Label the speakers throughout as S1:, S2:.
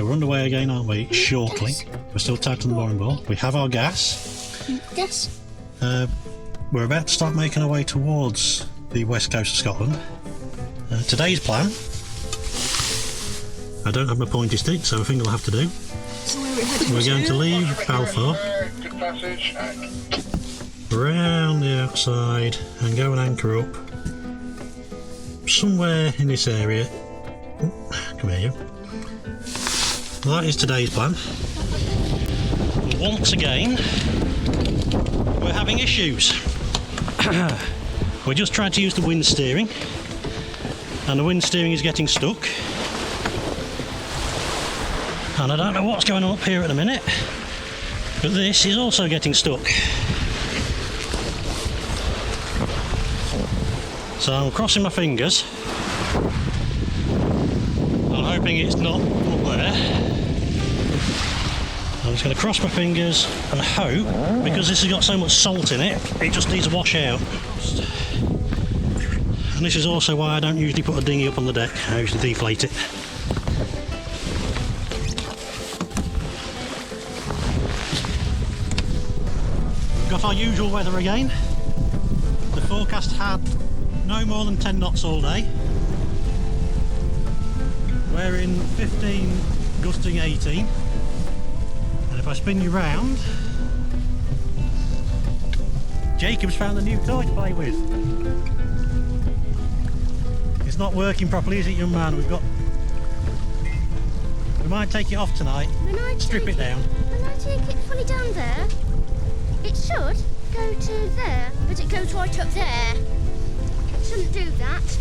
S1: So we're underway again, aren't we? Shortly. We're still tacked on the mooring ball. We have our gas.
S2: Yes.
S1: We're about to start making our way towards the west coast of Scotland. Today's plan. I don't have my pointy stick, so I think I'll have to do.
S2: So where are we heading
S1: We're going to leave Balfour, around the outside, and go and anchor up somewhere in this area. Come here, you. That is today's plan. Once again, we're having issues. We're just trying to use the wind steering, and the wind steering is getting stuck. And I don't know what's going on up here at the minute, but this is also getting stuck. So I'm crossing my fingers. I'm hoping it's not up there. I'm just going to cross my fingers and hope, because this has got so much salt in it, it just needs a wash out. And this is also why I don't usually put a dinghy up on the deck. I usually deflate it. Got our usual weather again. The forecast had no more than 10 knots all day. We're in 15, gusting 18. And if I spin you round, Jacob's found a new toy to play with. It's not working properly, is it, young man? We might take it off tonight. Strip it down.
S2: When I take it fully down there, it should go to there, but it goes right up there. It shouldn't do that.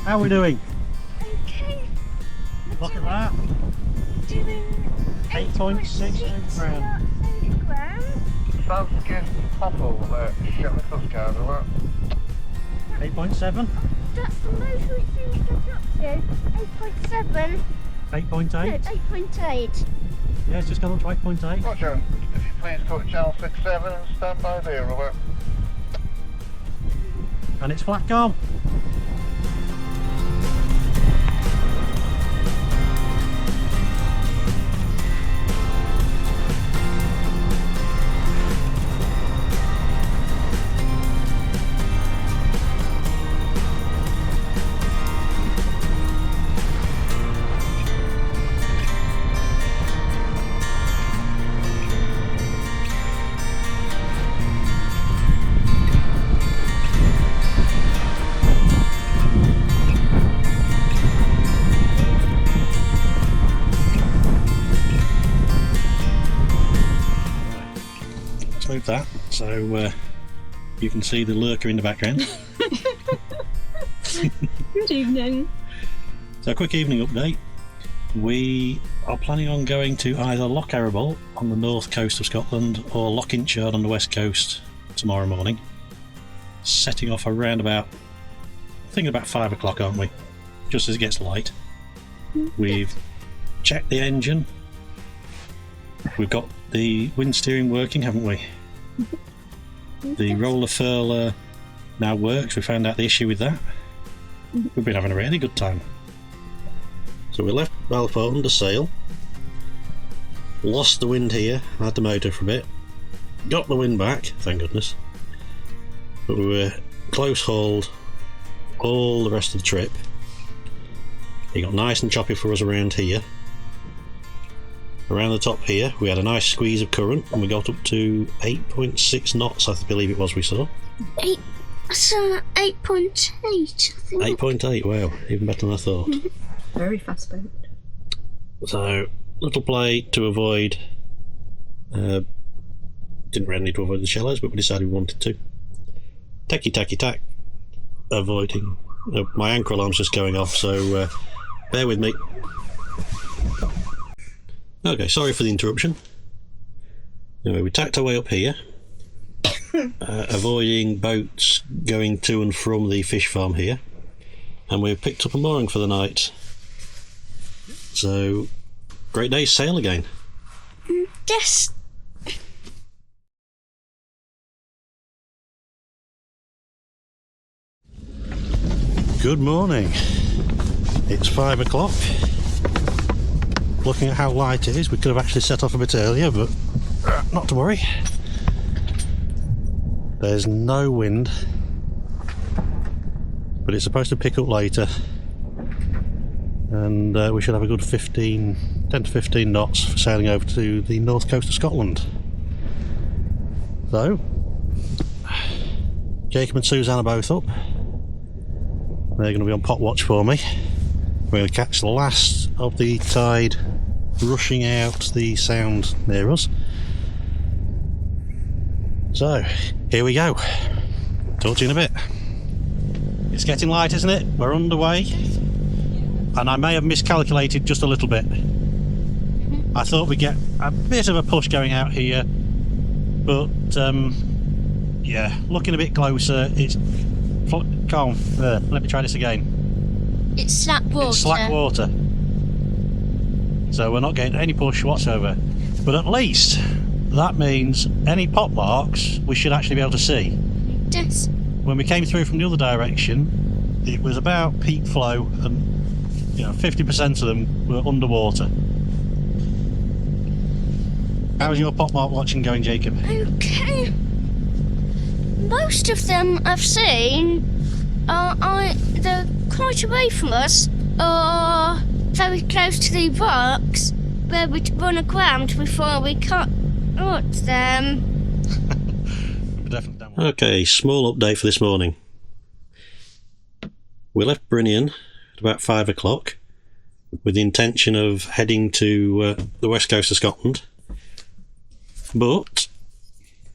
S1: How are we doing?
S2: Okay.
S1: Look at that.
S2: Doing
S1: 8.6 grand.
S3: Southgate Popple, Shapinsay, right?
S1: 8.7?
S2: That's the most it seems to get up to. 8.7.
S1: 8.8?
S2: No, 8.8.
S1: Yeah, it's just gone up to 8.8.
S3: Roger, if you please go to channel 67 and stand by there, Robert.
S1: And it's flat calm. Move that so you can see the lurker in the background.
S2: Good evening.
S1: So a quick evening update. We are planning on going to either Loch Eribol on the north coast of Scotland or Loch Eribol on the west coast tomorrow morning. Setting off around about, I think about 5 o'clock, aren't we? Just as it gets light. We've checked the engine. We've got the wind steering working, haven't we? The roller furler now works. We found out the issue with that. We've been having a really good time. So we left Balfour under sail, lost the wind here, had the motor for a bit, got the wind back, thank goodness, but we were close hauled all the rest of the trip. It got nice and choppy for us around here. Around the top here we had a nice squeeze of current and we got up to 8.6 knots, I believe it was we saw.
S2: 8.8, I think.
S1: 8.8, wow, even better than I thought.
S2: Very fast boat.
S1: So, little play to avoid, didn't really need to avoid the shallows, but we decided we wanted to. Tacky tack, avoiding, my anchor alarm's just going off, so bear with me. Okay, sorry for the interruption. Anyway, we tacked our way up here. avoiding boats going to and from the fish farm here, and we've picked up a mooring for the night. So, great day's sail again.
S2: Yes.
S1: Good morning. It's 5 o'clock. Looking at how light it is, we could have actually set off a bit earlier, but not to worry. There's no wind, but it's supposed to pick up later, and we should have a good 10 to 15 knots for sailing over to the north coast of Scotland. So, Jacob and Suzanne are both up. They're going to be on pot watch for me. We're going to catch the last of the tide rushing out the sound near us. So, here we go. Talk to you in a bit. It's getting light, isn't it? We're underway. And I may have miscalculated just a little bit. I thought we'd get a bit of a push going out here. But, yeah, looking a bit closer, it's... Calm. Let me try this again.
S2: It's slack water.
S1: It's slack water. So we're not getting any push whatsoever. But at least that means any pot marks we should actually be able to see.
S2: Yes.
S1: When we came through from the other direction, it was about peak flow, and 50% of them were underwater. How's your pot mark watching going, Jacob?
S2: Okay. Most of them I've seen they're quite away from us, or very close to the rocks where we'd run aground before we caught them.
S1: Okay, small update for this morning. We left Brinian at about 5 o'clock with the intention of heading to the west coast of Scotland, but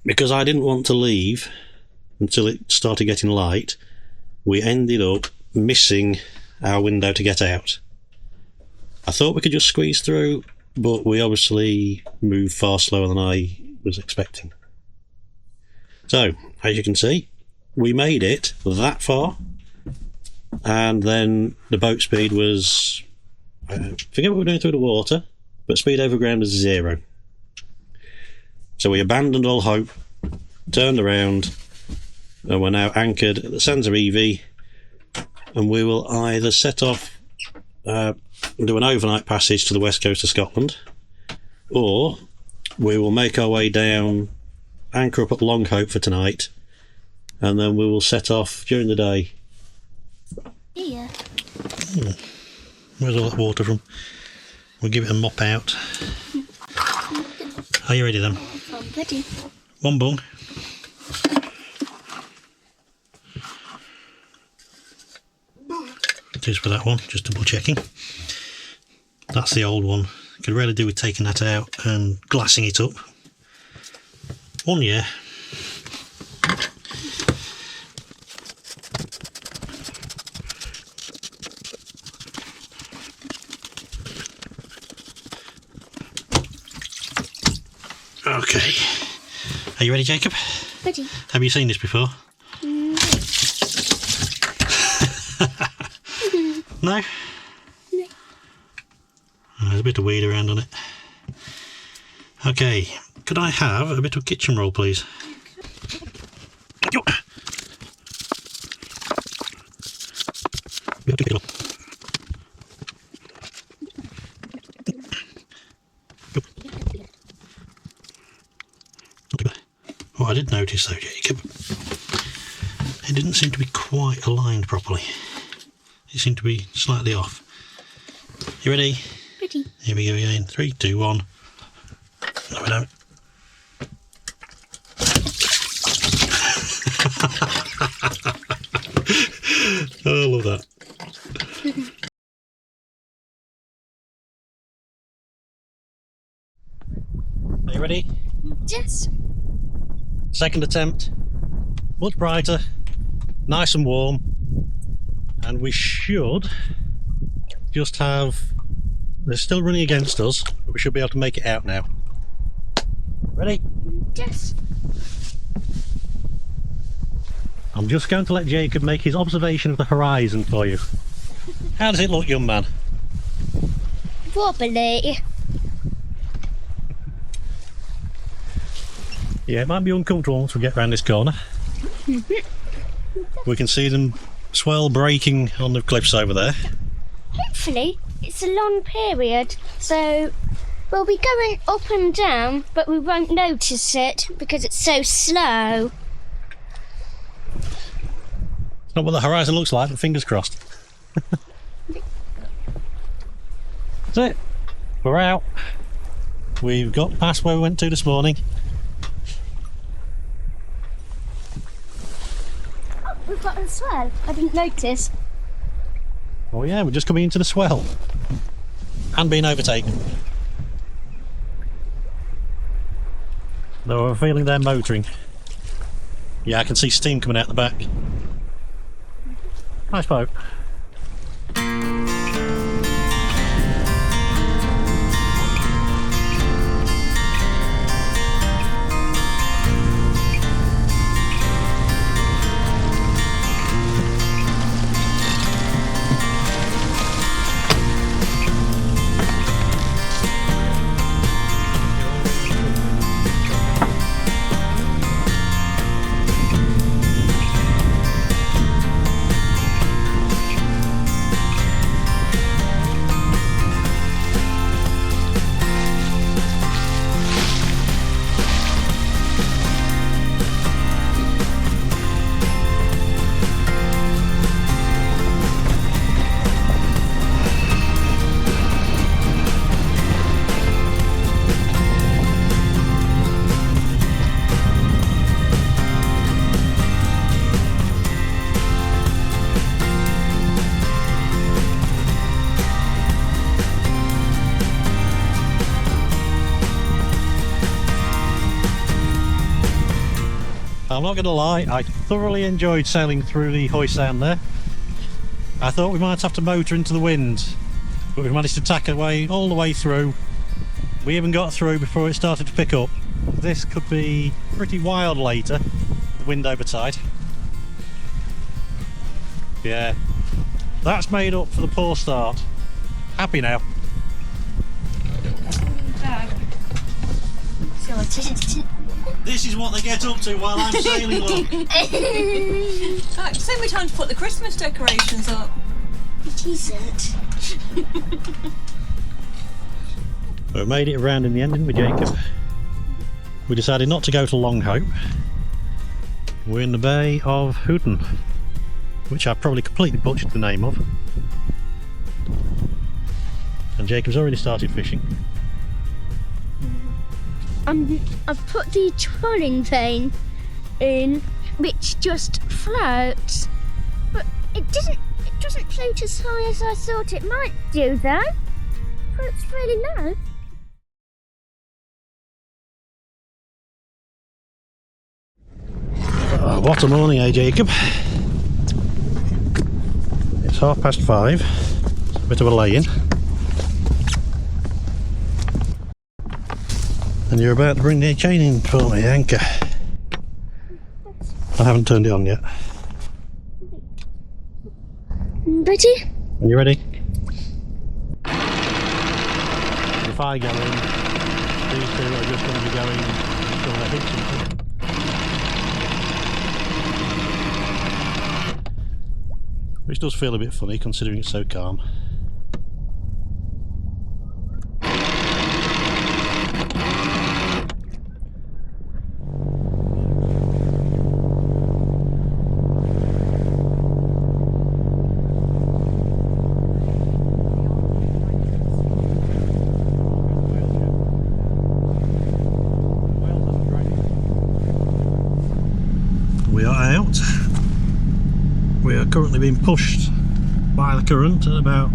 S1: because I didn't want to leave until it started getting light, we ended up missing our window to get out. I thought we could just squeeze through, but we obviously moved far slower than I was expecting. So, as you can see, we made it that far, and then the boat speed was... forget what we were doing through the water, but speed over ground was 0. So we abandoned all hope, turned around, and we're now anchored at the sands of Evie, and we will either set off and do an overnight passage to the west coast of Scotland, or we will make our way down, anchor up at Long Hope for tonight, and then we will set off during the day.
S2: Yeah.
S1: Where's all that water from? We'll give it a mop out. Are you ready then?
S2: I'm ready.
S1: One bung. It is for that one, just double checking. That's the old one. Could really do with taking that out and glassing it up. One year. Okay. Are you ready, Jacob?
S2: Ready.
S1: Have you seen this before? No?
S2: No.
S1: There's a bit of weed around on it. Okay, could I have a bit of kitchen roll, please? What I did notice though, Jacob, it didn't seem to be quite aligned properly. It seemed to be slightly off. You ready?
S2: Ready.
S1: Here we go again. 3, 2, 1. No, we don't. Oh, I love that. Are you ready?
S2: Yes.
S1: Second attempt. Much brighter. Nice and warm. And we should just have... They're still running against us, but we should be able to make it out now. Ready?
S2: Yes.
S1: I'm just going to let Jacob make his observation of the horizon for you. How does it look, young man?
S2: Wobbly.
S1: Yeah, it might be uncomfortable once we get round this corner. We can see them swell breaking on the cliffs over there.
S2: Hopefully, it's a long period, so we'll be going up and down, but we won't notice it because it's so slow.
S1: It's not what the horizon looks like, but fingers crossed. That's it. We're out. We've got past where we went to this morning.
S2: Oh, we've got a swell. I didn't notice.
S1: Oh yeah, we're just coming into the swell. And being overtaken. Though I'm feeling they're motoring. Yeah, I can see steam coming out the back. Nice boat. I'm not going to lie, I thoroughly enjoyed sailing through the Hoy Sound there. I thought we might have to motor into the wind, but we managed to tack away all the way through. We even got through before it started to pick up. This could be pretty wild later, the wind over tide. Yeah, that's made up for the poor start. Happy now. This is what they get up to while I'm sailing, look.
S4: It's only time to put the Christmas decorations up.
S2: It isn't.
S1: We made it around in the end, didn't we, Jacob? We decided not to go to Long Hope. We're in the Bay of Houton, which I've probably completely butchered the name of. And Jacob's already started fishing.
S2: I've put the trolling vane in, which just floats, but it doesn't float as high as I thought it might do, though. Floats really low.
S1: Oh, what a morning, eh, Jacob? It's 5:30. It's a bit of a lay-in. And you're about to bring the chain in for me, anchor. I haven't turned it on yet.
S2: Ready?
S1: Are you ready? If I go in, these two are just going to be going until they hit something. Which does feel a bit funny considering it's so calm. We are out. We are currently being pushed by the current at about,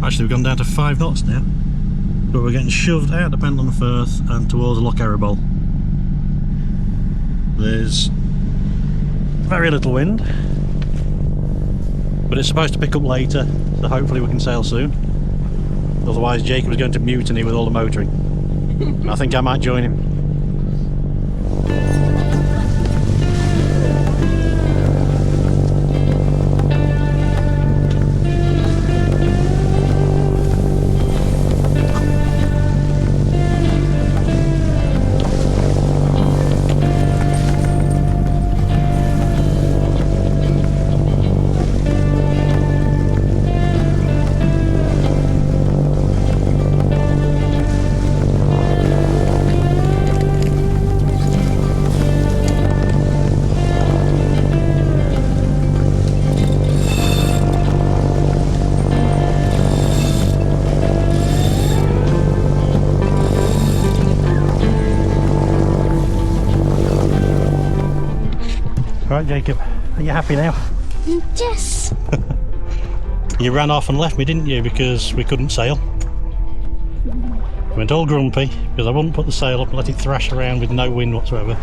S1: actually we've gone down to 5 knots now, but we're getting shoved out of Pendle Firth and towards Loch Eribol. There's very little wind, but it's supposed to pick up later, so hopefully we can sail soon. Otherwise Jacob is going to mutiny with all the motoring. I think I might join him. Right, Jacob, are you happy now?
S2: Yes.
S1: You ran off and left me, didn't you, because we couldn't sail? You went all grumpy because I wouldn't put the sail up and let it thrash around with no wind whatsoever.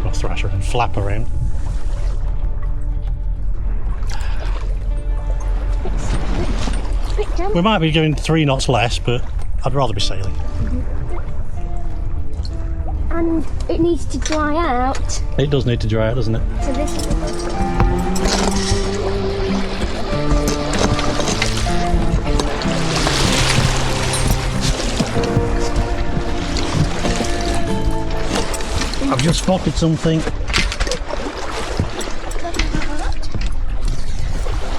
S1: Not thrash around, flap around. We might be going 3 knots less, but I'd rather be sailing.
S2: And it needs to dry out.
S1: It does need to dry out, doesn't it?
S2: So this
S1: I've just spotted something.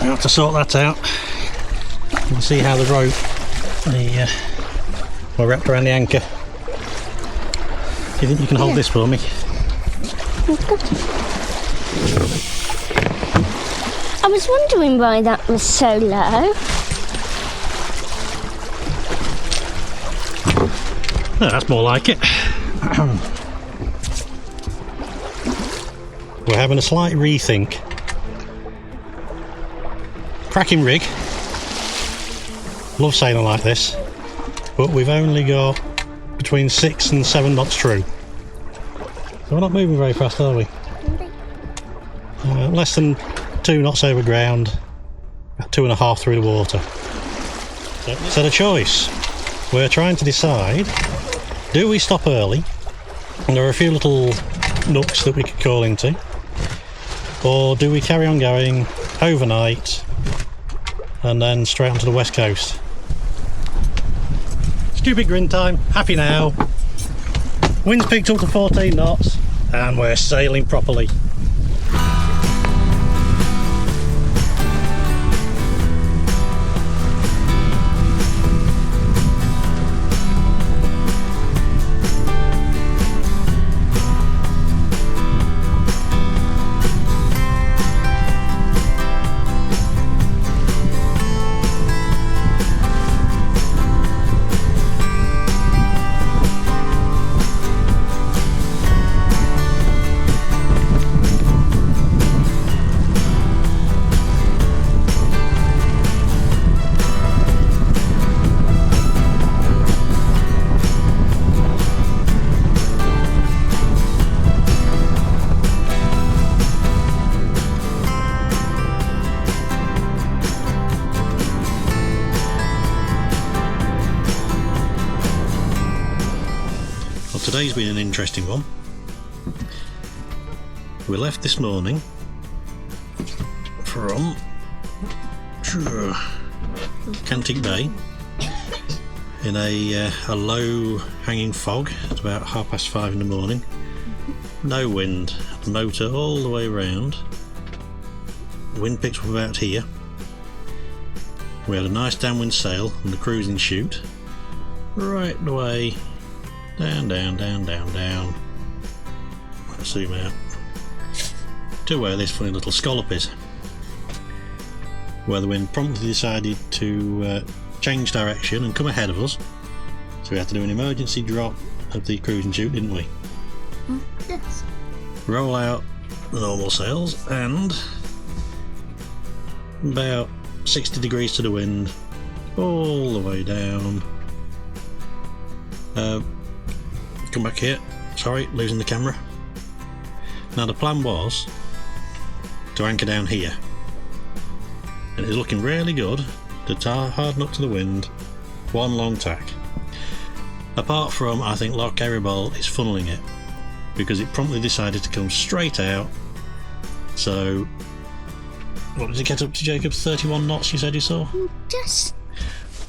S1: I have to sort that out. You can see how the rope well, wrapped around the anchor. Do you think you can hold this for me?
S2: I was wondering why that was so low.
S1: No, that's more like it. We're having a slight rethink. Cracking rig. Love sailing like this, but we've only got between 6 and 7 knots true. So we're not moving very fast, are we? Less than 2 knots over ground, about 2.5 through the water. So the choice, we're trying to decide, do we stop early? And there are a few little nooks that we could call into. Or do we carry on going overnight and then straight onto the west coast? Stupid grin time, happy now. Wind's picked up to 14 knots and we're sailing properly. Today's been an interesting one. We left this morning from Cantick Bay in a low hanging fog at about 5:30 in the morning. No wind, the motor all the way around. The wind picked up about here. We had a nice downwind sail and the cruising chute right the way down, down, down, down, down. Let's zoom out to where this funny little scallop is, where the wind promptly decided to change direction and come ahead of us, so we had to do an emergency drop of the cruising chute, didn't we?
S2: Yes.
S1: Roll out the normal sails and about 60 degrees to the wind all the way down. Come back here, sorry, losing the camera. Now the plan was to anchor down here, and it's looking really good to harden up to the wind, one long tack. Apart from, I think Loch Eribol is funneling it, because it promptly decided to come straight out. So what did it get up to, Jacob? 31 knots you said you saw?
S2: Yes.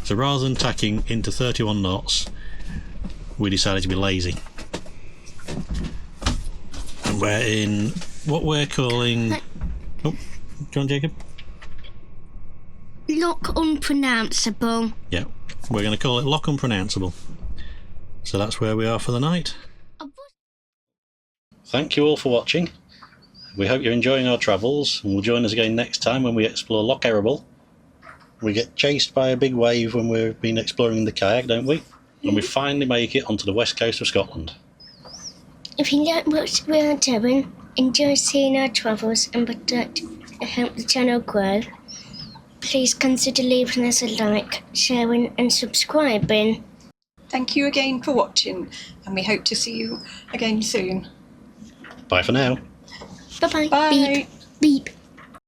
S1: So rather than tacking into 31 knots, we decided to be lazy, and we're in what we're calling, oh, go on Jacob.
S2: Loch Unpronounceable.
S1: Yeah, we're going to call it Loch Unpronounceable. So that's where we are for the night. Thank you all for watching. We hope you're enjoying our travels, and will join us again next time when we explore Loch Eribol. We get chased by a big wave when we've been exploring the kayak, don't we? And we finally make it onto the west coast of Scotland.
S2: If you like what we are doing, enjoy seeing our travels and would like to help the channel grow, please consider leaving us a like, sharing and subscribing.
S4: Thank you again for watching, and we hope to see you again soon.
S1: Bye for now.
S2: Bye-bye.
S4: Bye.
S2: Beep. Beep.